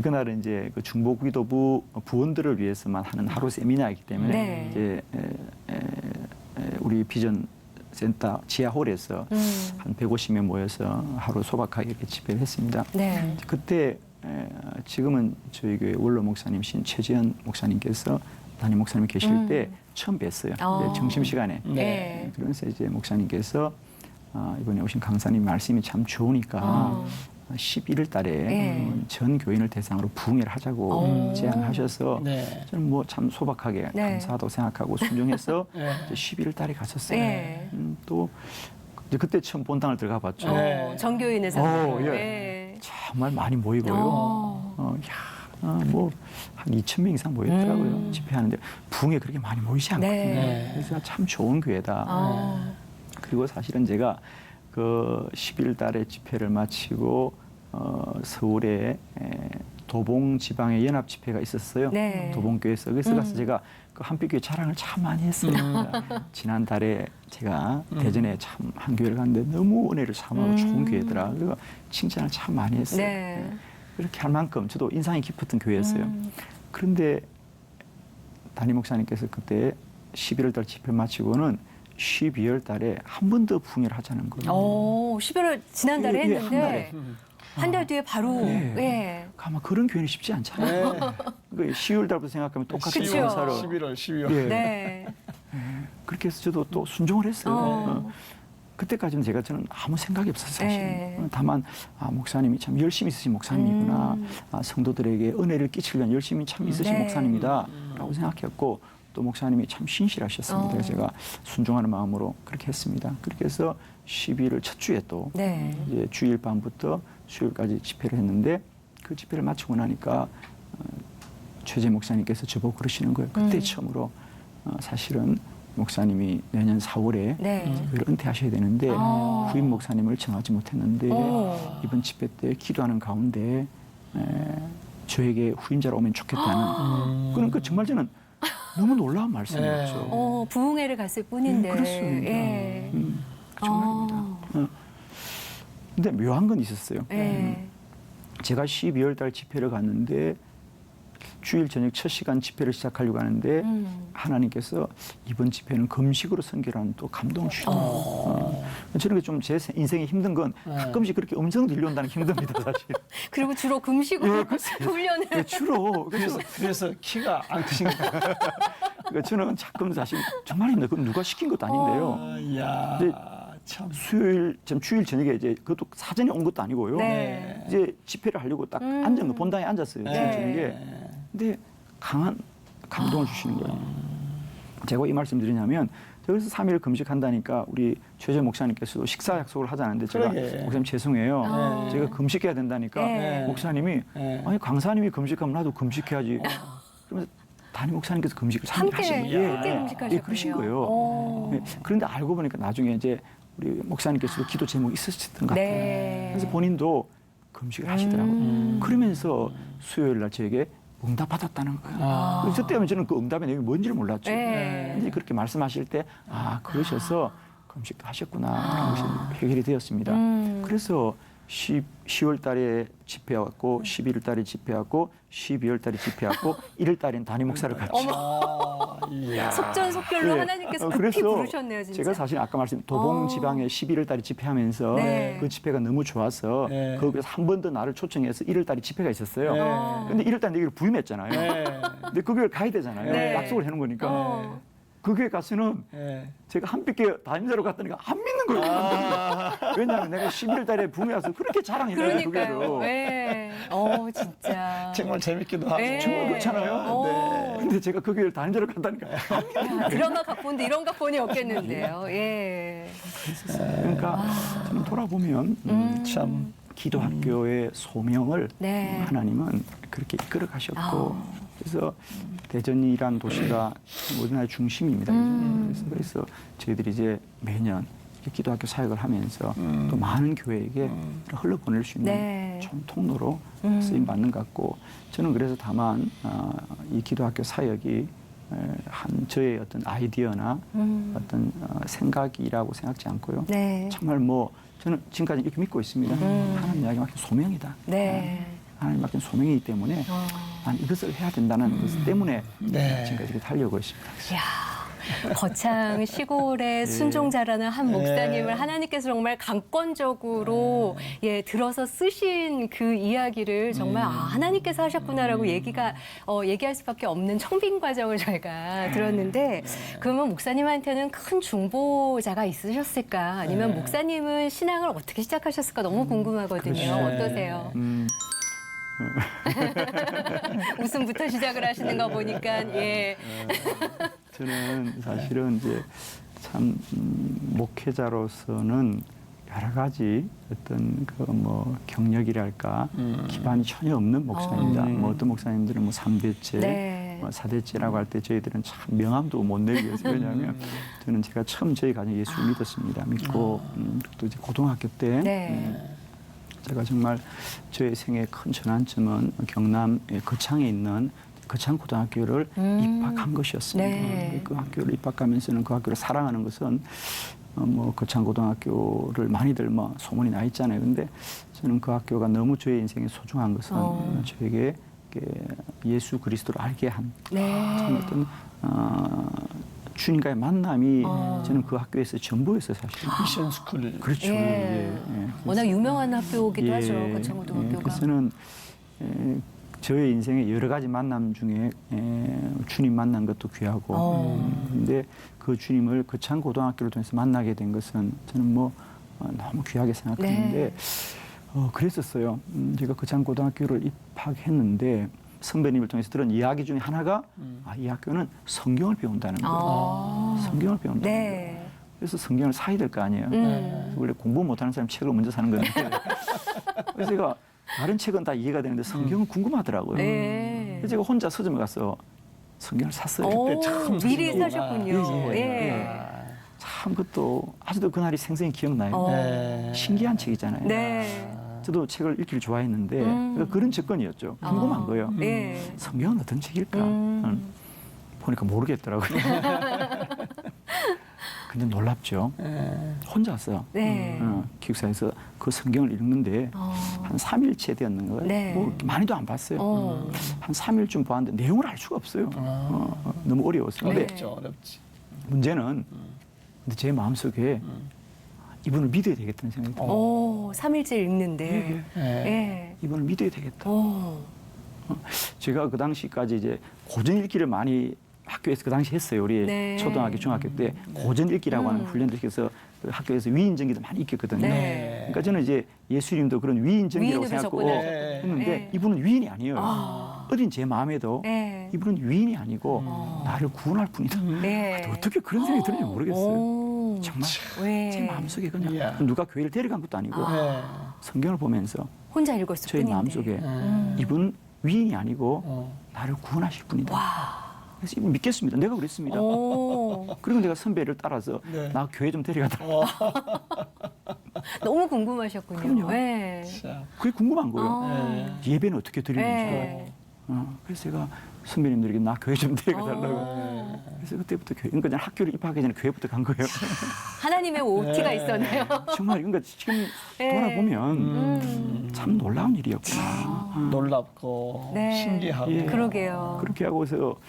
그날은 이제 그 중보기도부 부원들을 위해서만 하는 하루 세미나이기 때문에 네. 이제 우리 비전 센터 지하홀에서 한 150명 모여서 하루 소박하게 이렇게 집회를 했습니다. 네. 그때 지금은 저희 교회 원로 목사님이신 최지현 목사님께서 담임 목사님 계실 때 처음 뵀어요. 점심 시간에. 네. 그러면서 이제 목사님께서 이번에 오신 강사님 말씀이 참 좋으니까 11월 달에 네. 전 교인을 대상으로 부흥회를 하자고 제안하셔서 네. 저는 뭐 참 소박하게 네. 감사하다고 생각하고 순종해서 네. 이제 11월 달에 갔었어요. 네. 또 이제 그때 처음 본당을 들어가 봤죠. 네. 정교인에서. 예. 네. 정말 많이 모이고요. 뭐 한 2,000명 이상 모였더라고요. 집회하는데 부흥에 그렇게 많이 모이지 않거든요. 네. 그래서 참 좋은 교회다. 그리고 사실은 제가 그 10일 달에 집회를 마치고 서울에 도봉 지방의 연합 집회가 있었어요. 네. 도봉교회에서 그래서 가서 제가 그 한빛교회 자랑을 참 많이 했어요. 지난달에 제가 대전에 참 한 교회를 갔는데 너무 은혜를 삼아서 좋은 교회더라. 그래서 칭찬을 참 많이 했어요. 네. 그렇게 할 만큼 저도 인상이 깊었던 교회였어요. 그런데 담임 목사님께서 그때 11월 달 집회 마치고는 12월 달에 한 번 더 부흥회를 하자는 거예요. 11월 지난달에 예, 예, 했는데 한 달에. 한 달 뒤에 바로 예. 예. 아마 그런 교회는 쉽지 않잖아요. 그 10월 달부터 생각하면 똑같은 그쵸. 강사를 11월, 12월. 예. 네. 그렇게 해서 저도 또 순종을 했어요. 그때까지는 저는 아무 생각이 없었어요. 사실. 네. 다만 목사님이 참 열심히 있으신 목사님이구나. 성도들에게 은혜를 끼치려는 열심히 참 있으신 네. 목사님이다라고 생각했고 또 목사님이 참 신실하셨습니다. 그래서 제가 순종하는 마음으로 그렇게 했습니다. 그렇게 해서 12일 첫 주에 또 네. 이제 주일 밤부터 수요일까지 집회를 했는데 그 집회를 마치고 나니까 최재 목사님께서 저보고 그러시는 거예요. 그때 처음으로 사실은 목사님이 내년 4월에 네. 그걸 은퇴하셔야 되는데 후임 목사님을 정하지 못했는데 이번 집회 때 기도하는 가운데 저에게 후임자로 오면 좋겠다는 그러니까 정말 저는 너무 놀라운 말씀이었죠. 부흥회를 갔을 뿐인데. 그렇습니다. 예. 정말입니다. 근데 묘한 건 있었어요. 예. 제가 12월 달 집회를 갔는데 주일 저녁 첫 시간 집회를 시작하려고 하는데 하나님께서 이번 집회는 금식으로 선교라는 또 감동을 주시더라고요. 저는 좀 제 인생에 힘든 건 가끔씩 그렇게 음성 들려온다는 게 힘듭니다, 사실. 그리고 주로 금식으로 훈련을. 네, 주로. 그래서 키가 안 크신가요? 그러니까 저는 가끔 사실 정말 힘들어요. 그럼 누가 시킨 것도 아닌데요. 이야, 이제 참. 수요일, 주일 저녁에 이제 그것도 사전에 온 것도 아니고요. 네. 이제 집회를 하려고 딱 앉은 거 본당에 앉았어요. 주일 저녁에. 근데 강한 감동을 주시는 거예요. 제가 이 말씀 드리냐면 그래서 3일 금식한다니까 우리 최재 목사님께서도 식사 약속을 하자는데 제가 그러게. 목사님 죄송해요. 제가 금식해야 된다니까 네. 목사님이 아니 강사님이 금식하면 나도 금식해야지. 그러면서 담임 목사님께서 금식을 함께 하시는 금식하셨군요. 그러신 거예요. 예, 그런데 알고 보니까 나중에 이제 우리 목사님께서도 기도 제목이 있으셨던 것 같아요. 네. 그래서 본인도 금식을 하시더라고요. 그러면서 수요일 날 저에게 응답 받았다는 거예요. 그래서 그때 하면 저는 그 응답의 내용이 뭔지를 몰랐죠. 네. 근데 그렇게 말씀하실 때 그러셔서 금식도 하셨구나 라는 것이 해결이 되었습니다. 그래서 10월 달에 집회하고 11월 달에 집회하고 12월 달에 집회하고 1월 달에는 담임 목사를 같이. 이야. 속전속결로 하나님께서 급히 그래서 부르셨네요, 진짜. 제가 사실 아까 말씀 도봉 지방에 11월 달에 집회하면서 네. 그 집회가 너무 좋아서 네. 거기서 한 번 더 나를 초청해서 1월 달에 집회가 있었어요. 네. 근데 1월 달에 내기를 부임했잖아요. 네. 근데 그 교회를 가야 되잖아요. 네. 약속을 해놓은 거니까. 그 교회 가서는 네. 제가 한빛교회 담임자로 갔다니까 안 믿는 거예요. 왜냐하면 내가 11월 달에 부임해 와서 그렇게 자랑했잖아요. 그 그러니까요. 교회로. 네. 진짜. 정말 재밌기도 하고. 네. 정말 그렇잖아요. 네. 근데 제가 그 교회를 담임자로 갔다니까 야, 드라마 각본도 이런 각본이 없겠는데요. 예. 그러니까 저는 돌아보면 참. 기도학교의 소명을 네. 하나님은 그렇게 이끌어 가셨고 그래서 대전이란 도시가 우리나라의 중심입니다. 그래서 저희들이 이제 매년 기도학교 사역을 하면서 또 많은 교회에게 흘러보낼 수 있는 네. 좋은 통로로 쓰임 받는 것 같고 저는 그래서 다만 이 기도학교 사역이 한 저의 어떤 아이디어나 어떤 생각이라고 생각지 않고요. 네. 정말 뭐 저는 지금까지 이렇게 믿고 있습니다. 하나님 이야기 맡긴 소명이다. 네. 하나님 맡긴 소명이기 때문에 난 이것을 해야 된다는 것 때문에 네. 지금까지 이렇게 달려오고 있습니다. 이야. 거창 시골의 순종자라는 한 목사님을 하나님께서 정말 강권적으로 들어서 쓰신 그 이야기를 정말 하나님께서 하셨구나라고 얘기할 수밖에 없는 청빙 과정을 저희가 들었는데 그러면 목사님한테는 큰 중보자가 있으셨을까 아니면 목사님은 신앙을 어떻게 시작하셨을까 너무 궁금하거든요. 어떠세요? 웃음부터 시작을 하시는 거 보니까 저는 사실은 이제 참 목회자로서는 여러 가지 어떤 그 뭐 경력이랄까 기반이 전혀 없는 목사입니다. 뭐 어떤 목사님들은 뭐 3대째, 네. 뭐 4대째라고 할 때 저희들은 참 명함도 못 내기 위해서 왜냐하면 저는 제가 처음 저희 가정에 예수를 믿었습니다. 믿고 또 이제 고등학교 때 네. 제가 정말 저의 생애의 큰 전환점은 경남 거창에 있는 거창고등학교를 입학한 것이었습니다. 네. 그 학교를 입학하면서는 그 학교를 사랑하는 것은 뭐 거창고등학교를 많이들 뭐 소문이 나 있잖아요. 근데 저는 그 학교가 너무 저의 인생에 소중한 것은 저에게 예수 그리스도를 알게 한 참 어떤 주님과의 만남이 저는 그 학교에서 전부였어요, 사실. 미션 스쿨. 그렇죠. 워낙 유명한 학교기도 하죠, 거창고등학교가. 그래서는 저의 인생의 여러 가지 만남 중에 주님 만난 것도 귀하고, 근데 그 주님을 거창고등학교를 통해서 만나게 된 것은 저는 뭐 너무 귀하게 생각하는데, 그랬었어요. 제가 거창고등학교를 입학했는데 선배님을 통해서 들은 이야기 중에 하나가 이 학교는 성경을 배운다는 거예요. 성경을 배운다는 거예요. 그래서 성경을 사야 될 거 아니에요. 원래 공부 못하는 사람 책을 먼저 사는 건데 그래서 제가 다른 책은 다 이해가 되는데 성경은 궁금하더라고요. 그래서 제가 혼자 서점에 가서 성경을 샀어요. 그때 처음 미리 사셨군요. 참 그것도 아직도 그날이 생생히 기억나요. 신기한 책이잖아요. 네. 저도 책을 읽기를 좋아했는데 그러니까 그런 접근이었죠. 궁금한 거예요. 성경은 어떤 책일까? 보니까 모르겠더라고요. 근데 놀랍죠. 혼자서 네. 기숙사에서 그 성경을 읽는데 한 3일째 되었는 거예요. 네. 뭐 많이도 안 봤어요. 한 3일쯤 봤는데 내용을 알 수가 없어요. 너무 어려웠어요. 근데 어렵죠, 어렵지. 문제는 근데 제 마음속에 이분을 믿어야 되겠다는 생각이 들어요. 오, 3일째 읽는데. 예. 예. 이분을 믿어야 되겠다. 오. 제가 그 당시까지 이제 고전 읽기를 많이 학교에서 그 당시 했어요. 우리 네. 초등학교, 중학교 때 고전 읽기라고 하는 훈련도 시켜서 그 학교에서 위인전기도 많이 읽혔거든요. 네. 그러니까 저는 이제 예수님도 그런 위인전기라고 위인으로 생각하고 접근하셨군요. 했는데 네. 이분은 위인이 아니에요. 어린 제 마음에도 네. 이분은 위인이 아니고 나를 구원할 분이다. 네. 어떻게 그런 생각이 드는지 모르겠어요. 오. 정말 왜? 제 마음속에 그냥 이야. 누가 교회를 데려간 것도 아니고 네. 성경을 보면서 혼자 읽었을 저희 뿐인데. 마음속에 이분 위인이 아니고 나를 구원하실 분이다. 와. 그래서 이분 믿겠습니다. 내가 그랬습니다. 오. 그리고 내가 선배를 따라서 네. 나 교회 좀 데려가다. 너무 궁금하셨군요. 그럼요. 네. 자, 그게 궁금한 거예요. 아. 예배는 어떻게 드리는지. 네. 그래서 제가 선배님들에게 나 교회 좀 데려가달라고. 그래서 그때부터 교회, 그러니까 학교를 입학하기 전에 교회부터 간 거예요. 하나님의 오티가 있었네요. 정말 그러니까 지금 네. 돌아보면 참 놀라운 일이었구나. 놀랍고 네. 신기하고. 예. 그러게요. 그렇게 하고서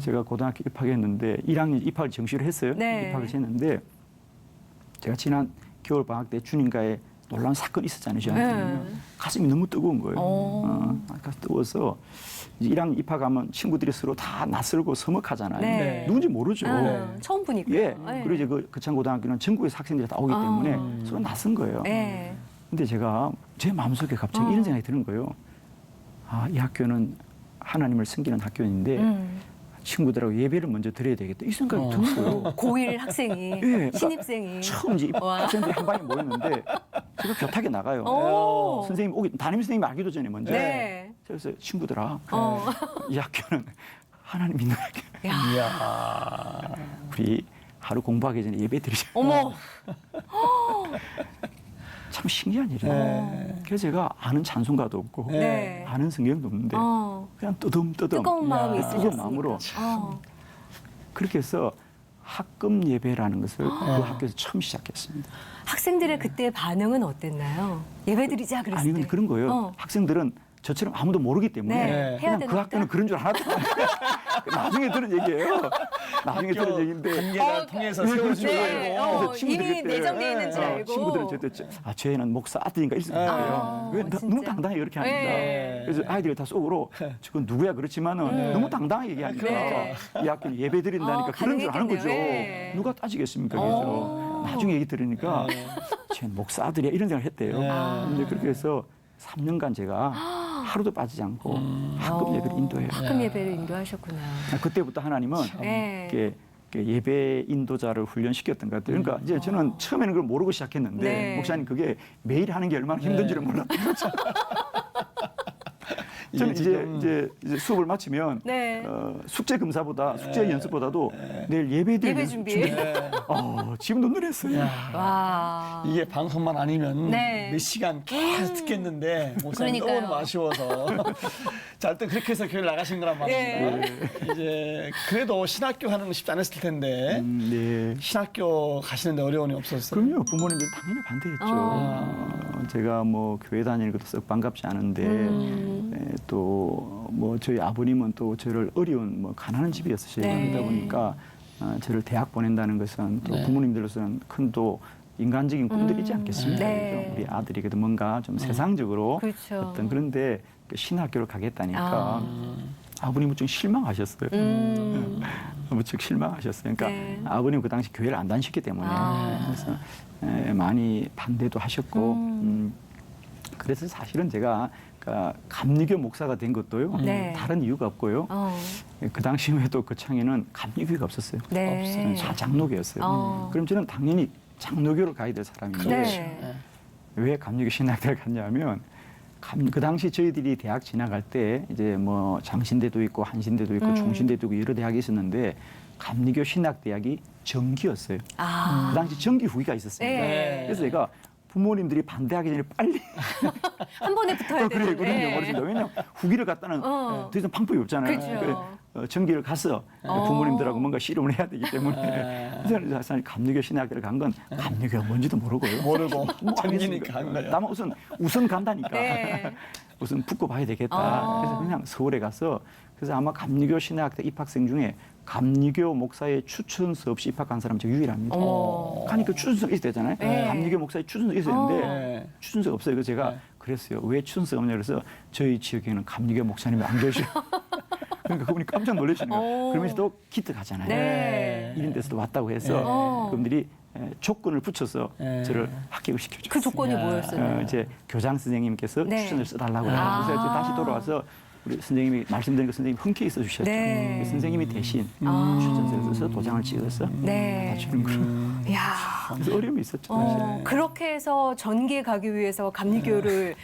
제가 고등학교 입학했는데 1학년 입학을 정시로 했어요. 네. 입학을 했는데 제가 지난 겨울 방학 때 주님과의 놀라운 사건이 있었잖아요. 저한테는 네. 가슴이 너무 뜨거운 거예요. 오. 가슴이 뜨거워서 이제 1학년 입학하면 친구들이 서로 다 낯설고 서먹하잖아요. 네. 누군지 모르죠. 처음 보니까. 예. 그리고 이제 그 거창고등학교는 전국에서 학생들이 다 오기 때문에 서로 낯선 거예요. 네. 근데 제가 제 마음속에 갑자기 이런 생각이 드는 거예요. 아, 이 학교는 하나님을 섬기는 학교인데 친구들하고 예배를 먼저 드려야 되겠다. 이 생각이 드는 거예요. 고1 학생이, 예. 신입생이. 처음 이제 와. 학생들이 한 방에 모였는데 제가 교탁에 나가요. 오. 선생님 담임 선생님이 알기도 전에 먼저. 네. 그래서 친구들아, 어. 이 학교는 하나님 믿는 학교. 야. 이야. 우리 하루 공부하기 전에 예배 드리자. 어머. 참 신기한 일이에요. 그래서 제가 아는 찬송가도 없고 네. 아는 성경도 없는데 어. 그냥 뜨듬뜨듬 뜨거운 마음이 이야. 있으셨으니까. 뜨거운 마음으로 어. 그렇게 해서 학급 예배라는 것을 그 학교에서 처음 시작했습니다. 학생들의 그때 반응은 어땠나요? 예배드리자 그랬을 아니 때. 근데 그런 거예요. 어. 학생들은 저처럼 아무도 모르기 때문에 네. 네. 해야 그냥 되는 그 학교는 그런 줄 알았다. 나중에 들은 얘기예요. 나중에 들은 얘기인데 관계를 통해서 세워진 네. 거고. 그래서 친구들이 이미 그때 내정돼 있는 줄 알고. 친구들은 저때 쟤는 목사 아들인가 이랬을 거예요. 왜 진짜. 너무 당당하게 그렇게 하니까. 네. 그래서 아이들이 다 속으로 저건 누구야 그렇지만은 너무 당당하게 얘기하니까 네. 이 학교는 예배 드린다니까 그런 줄 아는 거죠. 가능했겠네요. 네. 누가 따지겠습니까? 그래서 나중에 얘기 들으니까 쟤는 목사 아들이야 이런 생각을 했대요. 근데 그렇게 해서 3년간 제가 하루도 빠지지 않고 학급 예배를 인도해요. 학급 예배를 인도하셨구나. 그때부터 하나님은 네. 이렇게 예배 인도자를 훈련시켰던 것 같아요. 그러니까 이제 저는 처음에는 그걸 모르고 시작했는데 네. 목사님 그게 매일 하는 게 얼마나 힘든지를 몰랐던 거죠. 저는 이제 수업을 마치면 네. 숙제 검사보다 숙제 연습보다도 내일 예배 드릴 예배 준비. 지금도 눈했어요. 와. 이게 방송만 아니면 네. 몇 시간 계속 듣겠는데 목사님 그러니까요. 너무 아쉬워서 자, 일단 그렇게 해서 교회를 나가신 거란 말입니다. 이제 그래도 신학교 하는 건 쉽지 않았을 텐데 네. 신학교 가시는데 어려움이 없었어요? 그럼요. 부모님들 당연히 반대했죠. 제가 뭐 교회 다니는 것도 썩 반갑지 않은데 또 뭐 저희 아버님은 또 저를 어려운 뭐 가난한 집이었어요. 네. 그러다 보니까 저를 대학 보낸다는 것은 또 네. 부모님들로서는 큰 또 인간적인 꿈들이지 않겠습니까? 네. 그래서 우리 아들이 그래도 뭔가 좀 세상적으로 그렇죠. 어떤 그런데 그 신학교를 가겠다니까 아버님은 좀 실망하셨어요. 무척 실망하셨어요. 그러니까 네. 아버님 그 당시 교회를 안 다니셨기 때문에 그래서 많이 반대도 하셨고 그래서 사실은 제가 감리교 목사가 된 것도요. 네. 다른 이유가 없고요. 그 당시에도 그 창에는 감리교회가 없었어요. 네. 사장로교였어요. 그럼 저는 당연히 장로교를 가야 될 사람인데 네. 왜 감리교 신학대를 갔냐면 그 당시 저희들이 대학 지나갈 때 이제 뭐 장신대도 있고 한신대도 있고 중신대도 있고 여러 대학이 있었는데 감리교 신학대학이 정기였어요. 그 당시 정기 후기가 있었습니다. 네. 그래서 제가 부모님들이 반대하기 전에 빨리 한 번에 붙어야 그래 되는데. 그런 경우가 있습니다. 왜냐하면 후기를 갖다는 더 이상 방법이 없잖아요. 그렇죠. 전기를 가서 부모님들하고 뭔가 씨름을 해야 되기 때문에 네. 그래서 사실 감리교 신학교를 간 건 감리교가 뭔지도 모르고요. 모르고 뭐 전기니까 간 거예요. 다만 우선 간다니까. 네. 우선 붙고 봐야 되겠다. 그래서 그냥 서울에 가서 그래서 아마 감리교 신학대 입학생 중에 감리교 목사의 추천서 없이 입학한 사람 저 유일합니다. 가니까 추천서 있어야 되잖아요. 네. 감리교 목사의 추천서 있어야 되는데 네. 추천서가 없어요. 그래서 제가 그랬어요. 왜 추천서가 없냐 그래서 저희 지역에는 감리교 목사님이 안 계셔. 그러니까 그분이 깜짝 놀라시는 거예요. 그러면서 또 기특하잖아요. 네. 이런 데서도 왔다고 해서 그분들이 조건을 붙여서 네. 저를 합격을 시켜줬어요. 그 조건이 뭐였어요? 이제 교장 선생님께서 네. 추천을 써달라고 해요. 그래서 이제 다시 돌아와서 우리 선생님이 말씀드린 거 선생님이 흔쾌히 써주셨죠. 네. 그 선생님이 대신 추천서를 써서 도장을 찍어서 네. 다 주는 거예요. 이야. 그래서 어려움이 있었죠. 사실. 그렇게 해서 전기에 가기 위해서 감리교를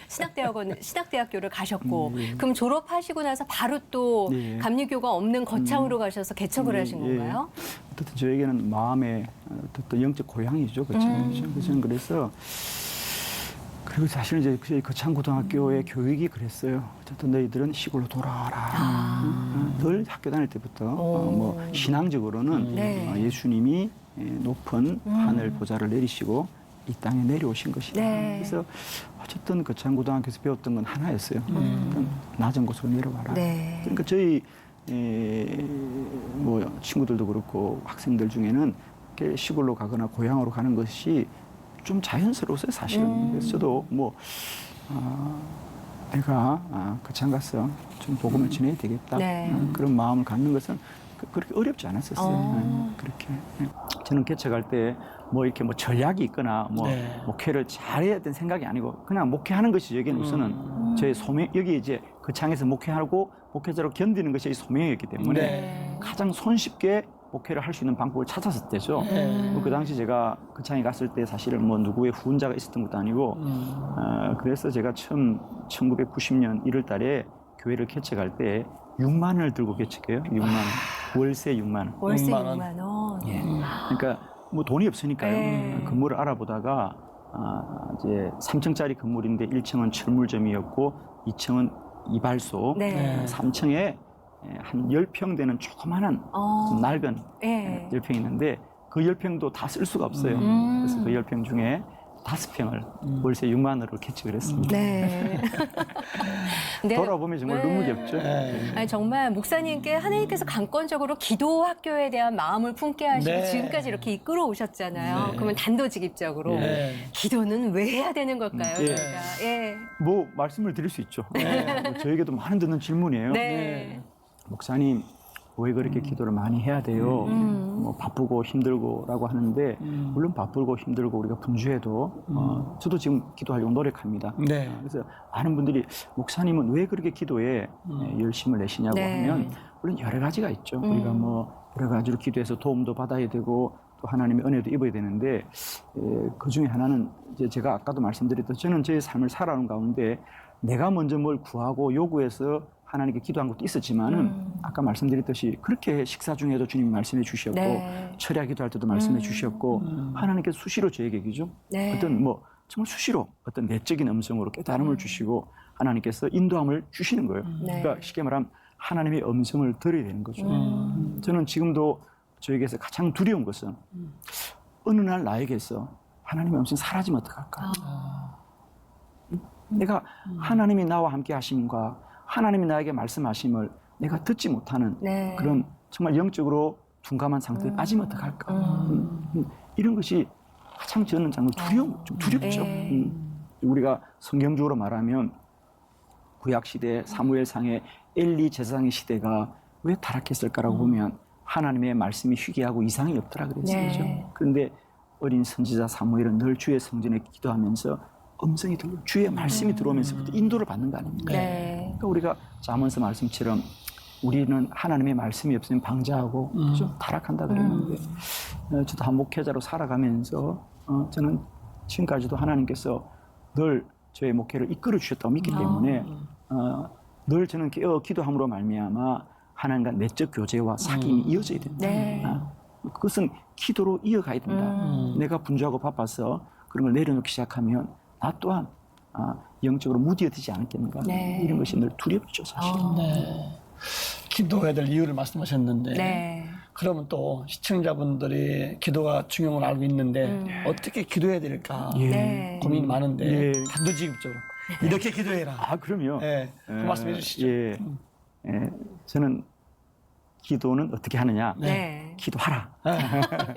신학대학교를 가셨고 그럼 졸업하시고 나서 바로 또 예. 감리교가 없는 거창으로 가셔서 개척을 하신 예. 건가요? 어쨌든 저에게는 마음의 어떤 영적 고향이죠. 그렇죠. 그래서 그리고 사실 이제 거창고등학교의 교육이 그랬어요. 어쨌든 너희들은 시골로 돌아와라. 늘 학교 다닐 때부터 뭐 신앙적으로는 네. 예수님이 높은 하늘 보좌를 내리시고 이 땅에 내려오신 것이다. 네. 그래서 어쨌든 거창고등학교에서 배웠던 건 하나였어요. 어떤 낮은 곳으로 내려와라. 네. 그러니까 저희 뭐 친구들도 그렇고 학생들 중에는 이렇게 시골로 가거나 고향으로 가는 것이 좀 자연스러웠어요, 사실은. 그래서 저도 뭐 내가 거창 가서 좀 복음을 전해야 되겠다. 네. 그런 마음을 갖는 것은 그렇게 어렵지 않았었어요. 그렇게. 저는 개척할 때 뭐 이렇게 뭐 전략이 있거나 뭐 네. 목회를 잘해야 되는 생각이 아니고 그냥 목회하는 것이 여기는 우선은 저의 소명, 여기 이제 거창에서 목회하고 목회자로 견디는 것이 이 소명이었기 때문에 네. 가장 손쉽게 목회를 할 수 있는 방법을 찾았을 때죠. 그 당시 제가 거창에 갔을 때 사실은 뭐 누구의 후원자가 있었던 것도 아니고 그래서 제가 처음 1990년 1월 달에 교회를 개척할 때 6만 원을 들고 개척해요. 6만 원. 월세 6만 원. 월세 6만 원. 6만 원. 예. 그러니까 뭐 돈이 없으니까요. 네. 건물을 알아보다가 이제 3층짜리 건물인데 1층은 철물점이었고 2층은 이발소, 네. 3층에 한 10평 되는 조그마한 좀 낡은 예. 10평이 있는데 그 10평도 다 쓸 수가 없어요. 그래서 그 10평 중에 5평을 월세 6만 원으로 개척을 했습니다. 네. 근데 돌아보면 정말 눈물이 없죠. 아니, 정말 목사님께 하나님께서 강권적으로 기도 학교에 대한 마음을 품게 하시고 네. 지금까지 이렇게 이끌어 오셨잖아요. 네. 그러면 단도직입적으로 네. 기도는 왜 해야 되는 걸까요? 예. 저희가. 예. 뭐 말씀을 드릴 수 있죠. 뭐 저에게도 많은 듣는 질문이에요. 네. 목사님 왜 그렇게 기도를 많이 해야 돼요? 뭐 바쁘고 힘들고라고 하는데 물론 바쁘고 힘들고 우리가 분주해도 저도 지금 기도하려고 노력합니다. 네. 그래서 많은 분들이 목사님은 왜 그렇게 기도에 열심을 내시냐고 네. 하면 물론 여러 가지가 있죠. 우리가 뭐 여러 가지로 기도해서 도움도 받아야 되고 또 하나님의 은혜도 입어야 되는데 그 중에 하나는 이제 제가 아까도 말씀드렸듯이 저는 제 삶을 살아오는 가운데 내가 먼저 뭘 구하고 요구해서 하나님께 기도한 것도 있었지만은 아까 말씀드렸듯이 그렇게 식사 중에도 주님 말씀해 주셨고 네. 철야 기도할 때도 말씀해 주셨고 하나님께서 수시로 저에게 얘기죠. 네. 어떤 뭐 정말 수시로 어떤 내적인 음성으로 깨달음을 주시고 하나님께서 인도함을 주시는 거예요. 네. 그러니까 쉽게 말하면 하나님의 음성을 들어야 되는 거죠. 저는 지금도 저에게서 가장 두려운 것은 어느 날 나에게서 하나님의 음성이 사라지면 어떡할까? 내가 하나님이 나와 함께 하심과 하나님이 나에게 말씀하심을 내가 듣지 못하는 네. 그런 정말 영적으로 둔감한 상태에 빠지면 어떡할까? 이런 것이 가장 저는 정말 좀 두렵죠. 네. 우리가 성경적으로 말하면 구약시대 사무엘상의 엘리 제사장의 시대가 왜 타락했을까라고 보면 하나님의 말씀이 희귀하고 이상이 없더라 그랬어요. 네. 그런데 어린 선지자 사무엘은 늘 주의 성전에 기도하면서 음성이 들려 주의 말씀이 들어오면서 그때 인도를 받는 거 아닙니까? 네. 그러니까 우리가 잠언서 말씀처럼 우리는 하나님의 말씀이 없으면 방자하고 좀 타락한다 그랬는데 저도 한 목회자로 살아가면서 저는 지금까지도 하나님께서 늘 저의 목회를 이끌어 주셨다고 믿기 때문에 늘 저는 기도함으로 말미암아 하나님과 내적 교제와 사귐이 이어져야 된다. 네. 그것은 기도로 이어가야 된다. 내가 분주하고 바빠서 그런 걸 내려놓기 시작하면 나 또한 영적으로 무디어지지 않겠는가. 네. 이런 것이 늘 두렵죠, 사실. 네. 기도해야 될 이유를 말씀하셨는데 네. 그러면 또 시청자분들이 기도가 중요한 걸 알고 있는데 어떻게 기도해야 될까 예. 네. 고민이 많은데 예. 단도직입적으로 이렇게 기도해라. 아, 그럼요. 예, 그 말씀해 주시죠. 예. 예. 저는 기도는 어떻게 하느냐? 네. 기도하라.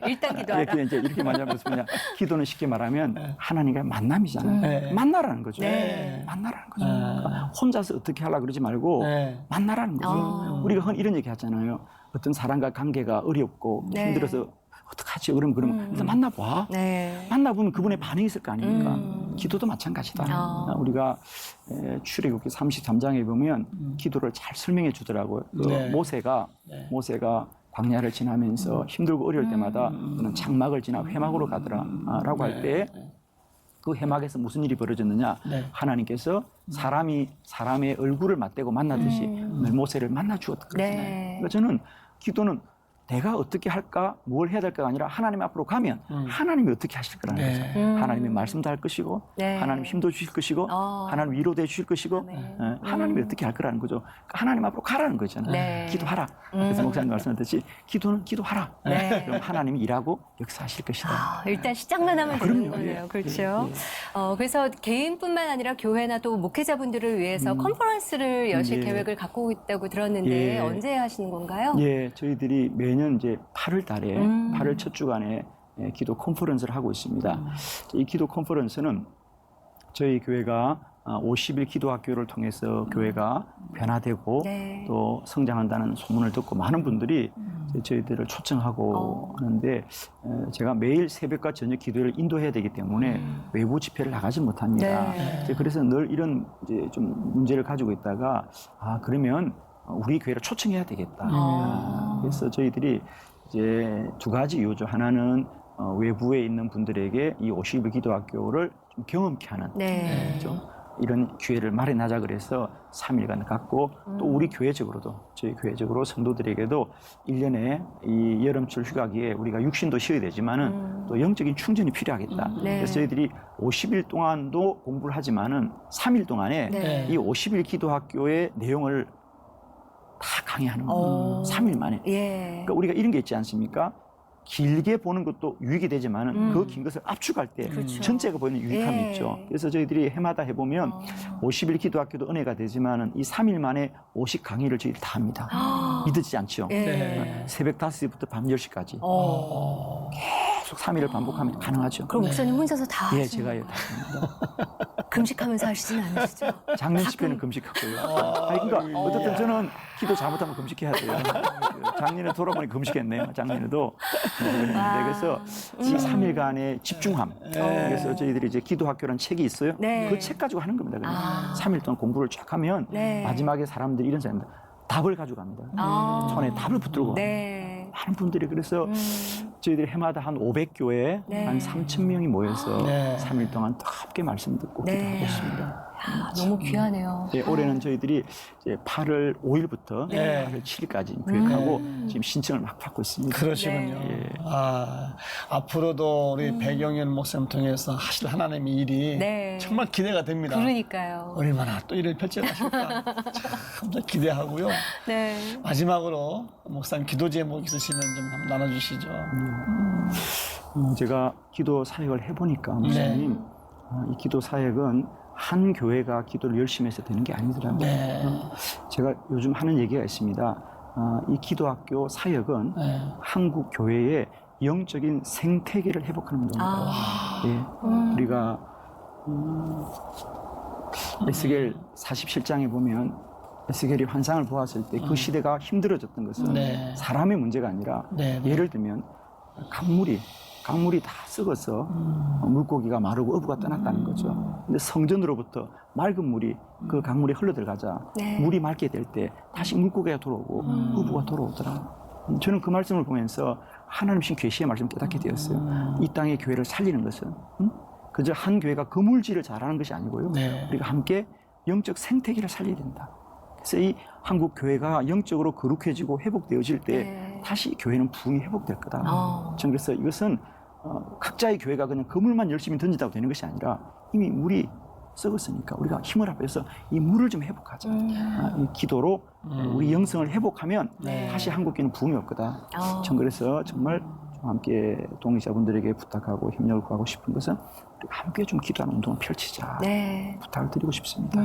일단 기도하라. 이렇게 이제 이렇게 말하면 무슨 뭐냐? 기도는 쉽게 말하면 하나님과 만남이잖아요. 네. 만나라는 거죠. 네. 만나라는 거죠. 그러니까 혼자서 어떻게 하려 그러지 말고 네. 만나라는 거죠. 우리가 흔히 이런 얘기 하잖아요. 어떤 사람과 관계가 어렵고 네. 힘들어서 어떡하지? 그러면 일단 만나봐. 네. 만나보면 그분의 반응이 있을 거 아닙니까? 기도도 마찬가지다. 아. 우리가 출애굽기 33장에 보면 기도를 잘 설명해 주더라고요. 그 네. 모세가 광야를 지나면서 힘들고 어려울 때마다 그는 장막을 지나 회막으로 가더라라고 할 때 그 회막에서 무슨 일이 벌어졌느냐? 네. 하나님께서 사람이 사람의 얼굴을 맞대고 만나듯이 모세를 만나 주었다. 네. 그러니까 저는 기도는 내가 어떻게 할까, 뭘 해야 될까가 아니라 하나님 앞으로 가면 하나님이 어떻게 하실 거라는 네. 거죠. 하나님의 말씀도 할 것이고, 네. 하나님 힘도 주실 것이고, 하나님 위로도 해주실 것이고, 네. 하나님이 어떻게 할 거라는 거죠. 그러니까 하나님 앞으로 가라는 거잖아요. 네. 기도하라. 그래서 목사님 말씀하셨듯이 기도는 기도하라. 네. 그럼 하나님이 일하고 역사하실 것이다. 아, 일단 시작만 하면 되는 그럼요. 거네요. 예. 그렇죠. 예. 그래서 개인뿐만 아니라 교회나 또 목회자분들을 위해서 컨퍼런스를 여실 예. 계획을 갖고 있다고 들었는데 예. 언제 하시는 건가요? 예, 저희들이 매년 이제 8월 달에 8월 첫 주간에 기도 컨퍼런스를 하고 있습니다. 이 기도 컨퍼런스는 저희 교회가 50일 기도학교를 통해서 교회가 변화되고 네. 또 성장한다는 소문을 듣고 많은 분들이 저희들을 초청하고 하는데 제가 매일 새벽과 저녁 기도를 인도해야 되기 때문에 외부 집회를 나가지 못합니다. 네. 이제 그래서 늘 이런 이제 좀 문제를 가지고 있다가 그러면 우리 교회를 초청해야 되겠다. 그래서 저희들이 이제 두 가지 이유죠. 하나는 외부에 있는 분들에게 이 50일 기도학교를 좀 경험케 하는 네. 좀 이런 기회를 마련하자 그래서 3일간 갖고 또 우리 교회적으로도 저희 교회적으로 성도들에게도 1년에 이 여름철 휴가기에 우리가 육신도 쉬어야 되지만은 또 영적인 충전이 필요하겠다. 네. 그래서 저희들이 50일 동안도 공부를 하지만은 3일 동안에 네. 이 50일 기도학교의 내용을 다 강의하는 거예요. 3일 만에. 예. 그러니까 우리가 이런 게 있지 않습니까? 길게 보는 것도 유익이 되지만은 그 긴 것을 압축할 때 그렇죠. 전체가 보이는 유익함이 예. 있죠. 그래서 저희들이 해마다 해보면 50일 기도학교도 은혜가 되지만은 이 3일 만에 50 강의를 저희들이 다 합니다. 믿어지지 않죠? 예. 새벽 5시부터 밤 10시까지 계속 3일을 반복하면 가능하죠. 그럼 목사님 혼자서 다 예, 하시는 제가 거예요? 다 합니다. 금식하면서 하시진 않으시죠? 작년 집회는 금식하고요. 그러니까 어쨌든 저는 기도 잘못하면 금식해야 돼요. 작년에 돌아보니 금식했네요. 작년에도. 그래서 이 3일간의 집중함. 그래서 저희들이 이제 기도학교라는 책이 있어요. 네. 그 책 가지고 하는 겁니다. 그냥 3일 동안 공부를 쫙 하면 네. 마지막에 사람들이 이런 사람들 답을 가져갑니다. 손에 답을 붙들고 갑니다. 네. 많은 분들이 그래서 저희들이 해마다 한 500교회 네. 한 3,000명이 모여서 네. 3일 동안 또 함께 말씀 듣고 네. 기도하고 있습니다. 너무 귀하네요. 예, 올해는 저희들이 이제 8월 5일부터 네. 8월 7일까지 계획하고 지금 신청을 막 받고 있습니다. 그러시군요. 네. 앞으로도 우리 배경현 목사님 통해서 하실 하나님의 일이 네. 정말 기대가 됩니다. 그러니까요. 얼마나 또 일을 펼쳐가실까 참 기대하고요. 네. 마지막으로 목사님 기도 제목 있으시면 좀 한번 나눠주시죠. 제가 기도 사역을 해보니까 목사님 이 기도 사역은 한 교회가 기도를 열심히 해서 되는 게 아니더라고요. 네. 제가 요즘 하는 얘기가 있습니다. 이 기도학교 사역은 한국 교회의 영적인 생태계를 회복하는 겁니다. 예, 우리가 에스겔 47장에 보면 에스겔이 환상을 보았을 때 그 시대가 힘들어졌던 것은 네. 사람의 문제가 아니라 네, 네. 예를 들면 강물이 다 썩어서 물고기가 마르고 어부가 떠났다는 거죠. 근데 성전으로부터 맑은 물이 그 강물에 흘러들어가자 네. 물이 맑게 될 때 다시 물고기가 돌아오고 어부가 돌아오더라. 저는 그 말씀을 보면서 하나님 신 계시의 말씀을 깨닫게 되었어요. 이 땅의 교회를 살리는 것은 그저 한 교회가 그물질을 잘하는 것이 아니고요. 네. 우리가 함께 영적 생태계를 살려야 된다. 그래서 이 한국 교회가 영적으로 거룩해지고 회복되어질 때 네. 다시 교회는 부흥이 회복될 거다. 저는 그래서 이것은 각자의 교회가 그냥 그물만 열심히 던진다고 되는 것이 아니라 이미 물이 썩었으니까 우리가 힘을 합해서 이 물을 좀 회복하자. 이 기도로 우리 영성을 회복하면 네. 다시 한국교회는 부흥이 올 거다. 어. 전 그래서 정말 좀 함께 동의자분들에게 부탁하고 협력을 구하고 싶은 것은 우리가 함께 좀 기도하는 운동을 펼치자. 네. 부탁을 드리고 싶습니다.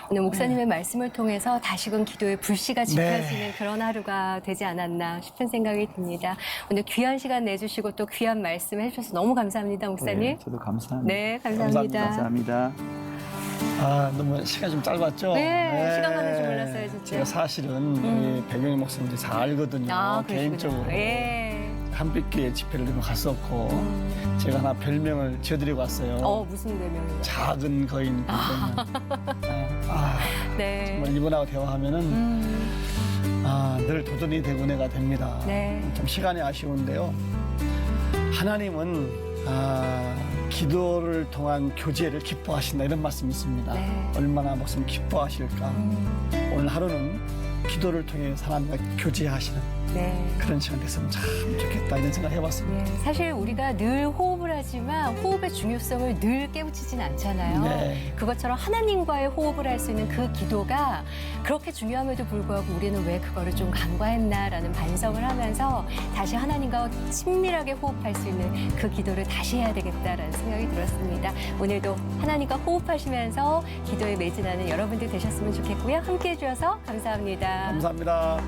오늘 목사님의 말씀을 통해서 다시금 기도의 불씨가 지펴지는 네. 그런 하루가 되지 않았나 싶은 생각이 듭니다. 오늘 귀한 시간 내주시고 또 귀한 말씀 해주셔서 너무 감사합니다, 목사님. 네, 저도 감사합니다. 네, 감사합니다. 감사합니다. 아, 너무 시간이 좀 짧았죠? 네, 시간 가는 줄 몰랐어요, 진짜. 제가 사실은 이 배경희 목사님들 잘 알거든요. 아, 그러시구나. 개인적으로. 예. 한빛교회 집회를 들고 갔었고 제가 하나 별명을 지어드리고 왔어요. 무슨 별명이요? 작은 거인. 네. 정말 이분하고 대화하면은 늘 도전이 되고 내가 됩니다. 네. 좀 시간이 아쉬운데요. 하나님은 기도를 통한 교제를 기뻐하신다 이런 말씀이 있습니다. 네. 얼마나 목사님 기뻐하실까. 오늘 하루는 기도를 통해 사람과 교제하시는 네. 그런 시간 됐으면 참 좋겠다 이런 생각을 해봤습니다. 네, 사실 우리가 늘 호흡을 하지만 호흡의 중요성을 늘 깨우치진 않잖아요. 네. 그것처럼 하나님과의 호흡을 할 수 있는 그 기도가 그렇게 중요함에도 불구하고 우리는 왜 그거를 좀 간과했나라는 반성을 하면서 다시 하나님과 친밀하게 호흡할 수 있는 그 기도를 다시 해야 되겠다라는 생각이 들었습니다. 오늘도 하나님과 호흡하시면서 기도에 매진하는 여러분들 되셨으면 좋겠고요. 함께해 주셔서 감사합니다. 감사합니다.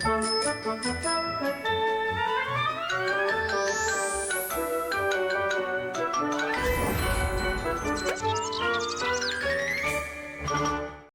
Thank you.